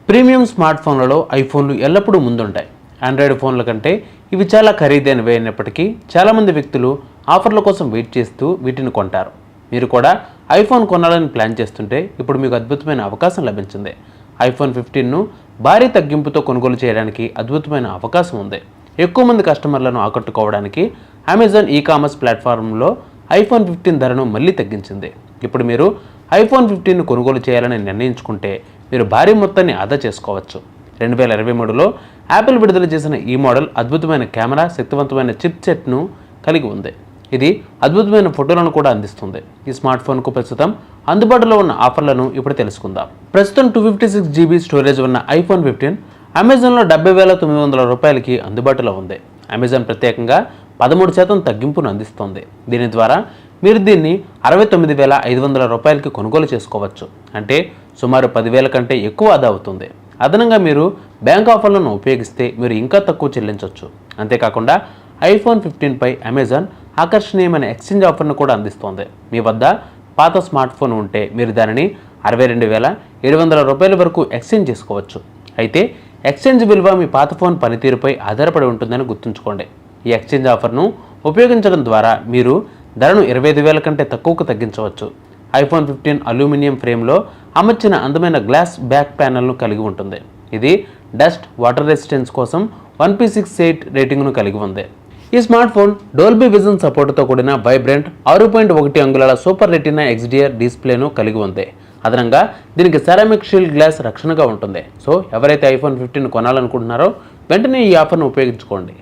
Premium smart ఫోన్లలో ఐఫోన్లు ఎల్లప్పుడూ ముందుంటాయి. ఆండ్రాయిడ్ ఫోన్ల కంటే ఇవి చాలా ఖరీదైనవి అయినప్పటికీ చాలామంది వ్యక్తులు ఆఫర్ల కోసం వెయిట్ చేస్తూ వీటిని కొంటారు. మీరు కూడా ఐఫోన్ కొనాలని ప్లాన్ చేస్తుంటే ఇప్పుడు మీకు అద్భుతమైన అవకాశం లభించింది. ఐఫోన్ 15ను భారీ తగ్గింపుతో కొనుగోలు చేయడానికి అద్భుతమైన అవకాశం ఉంది. ఎక్కువ మంది కస్టమర్లను ఆకట్టుకోవడానికి అమెజాన్ ఈ-కామర్స్ ప్లాట్ఫామ్లో ఐఫోన్ 15 ధరను మళ్ళీ తగ్గించింది. ఇప్పుడు మీరు ఐఫోన్ 15ను కొనుగోలు చేయాలని నిర్ణయించుకుంటే మీరు భారీ మొత్తాన్ని ఆదా చేసుకోవచ్చు. 2023లో యాపిల్ విడుదల చేసిన ఈ మోడల్ అద్భుతమైన కెమెరా, శక్తివంతమైన చిప్ సెట్ను కలిగి ఉంది. ఇది అద్భుతమైన ఫోటోలను కూడా అందిస్తుంది. ఈ స్మార్ట్ ఫోన్కు ప్రస్తుతం అందుబాటులో ఉన్న ఆఫర్లను ఇప్పుడు తెలుసుకుందాం. ప్రస్తుతం 256GB స్టోరేజ్ ఉన్న ఐఫోన్ 15 అమెజాన్లో 70,900 రూపాయలకి అందుబాటులో ఉంది. అమెజాన్ ప్రత్యేకంగా 13% తగ్గింపును అందిస్తోంది. దీని ద్వారా మీరు దీన్ని 69,500 రూపాయలకి కొనుగోలు చేసుకోవచ్చు. అంటే సుమారు 10,000 కంటే ఎక్కువ ఆదా అవుతుంది. అదనంగా మీరు బ్యాంక్ ఆఫర్లను ఉపయోగిస్తే మీరు ఇంకా తక్కువ చెల్లించవచ్చు. అంతేకాకుండా ఐఫోన్ 15పై అమెజాన్ ఆకర్షణీయమైన ఎక్స్చేంజ్ ఆఫర్ను కూడా అందిస్తోంది. మీ వద్ద పాత స్మార్ట్ ఫోన్ ఉంటే మీరు దానిని 62,700 రూపాయల వరకు ఎక్స్చేంజ్ చేసుకోవచ్చు. అయితే ఎక్స్చేంజ్ విలువ మీ పాత ఫోన్ పనితీరుపై ఆధారపడి ఉంటుందని గుర్తుంచుకోండి. ఈ ఎక్స్చేంజ్ ఆఫర్ను ఉపయోగించడం ద్వారా మీరు ధరను 25,000 కంటే తక్కువకు తగ్గించవచ్చు. ఐఫోన్ 15 అల్యూమినియం ఫ్రేమ్లో అమర్చిన అందమైన గ్లాస్ బ్యాక్ ప్యానెల్ను కలిగి ఉంటుంది. ఇది డస్ట్, వాటర్ రెసిస్టెన్స్ కోసం 1P68 రేటింగ్ను కలిగి ఉంది. ఈ స్మార్ట్ ఫోన్ డోల్బీ విజన్ సపోర్టుతో కూడిన వైబ్రెంట్ 6.1 అంగుళాల సూపర్ రెటినా XDR డిస్ప్లేను కలిగి ఉంది. అదనంగా దీనికి సెరామిక్ షీల్డ్ గ్లాస్ రక్షణగా ఉంటుంది. సో ఎవరైతే ఐఫోన్ 15 కొనాలనుకుంటున్నారో వెంటనే ఈ ఆఫర్ను ఉపయోగించుకోండి.